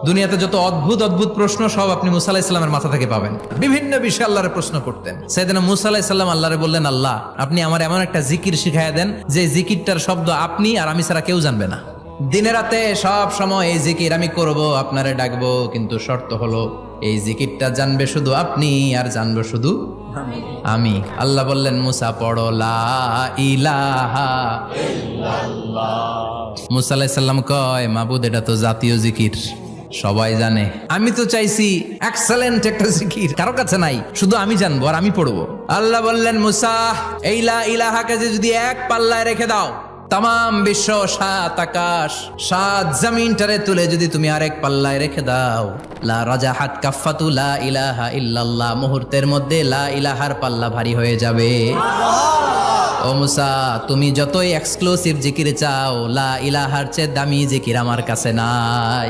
দুনিয়াতে যত অদ্ভুত অদ্ভুত প্রশ্ন সব আপনি মুসা আলাইহিস সালামের মাথা থেকে পাবেন। বিভিন্ন বিষয়ে আল্লাহরে প্রশ্ন করতেন। সাইয়েদনা মুসা আলাইহিস সালাম আল্লাহরে বললেন, আল্লাহ আপনি আমার এমন একটা জিকির শিখাইয়া দেন যে জিকিরটার শব্দ আপনি আর আমি ছাড়া কেউ জানবে না। দিনে রাতে সব সময় এই জিকির আমি করব, আপনারে ডাকবো, কিন্তু শর্ত হলো এই জিকিরটা জানবে শুধু আপনি আর জানবো শুধু আমি। আল্লাহ বললেন, মুসা পড়ো লা ইলাহা ইল্লাল্লাহ। মুসা আলাইহিস সালাম কয়, মাবুদ এটা তো জাতীয় জিকির, সবাই জানে। আমি তো চাইছি এক্সেলেন্ট একটা জিকির, কারো কাছে নাই, শুধু আমি জানবো আর আমি পড়বো। আল্লাহ বললেন, মুসা এই লা ইলাহাকে যদি এক পাল্লায় রেখে দাও, তাম বিশ্ব, 7 আকাশ 7 জমিনটারে তুলে যদি তুমি আরেক পাল্লায় রেখে দাও, লা রাজাহাত কাফাতু লা ইলাহা ইল্লাল্লাহ, মুহূর্তের মধ্যে লা ইলাহার পাল্লা ভারী হয়ে যাবে। ও মুসা, তুমি যতই এক্সক্লুসিভ জিকির চাও, লা ইলাহার চেয়ে দামি জিকির আমার কাছে নাই।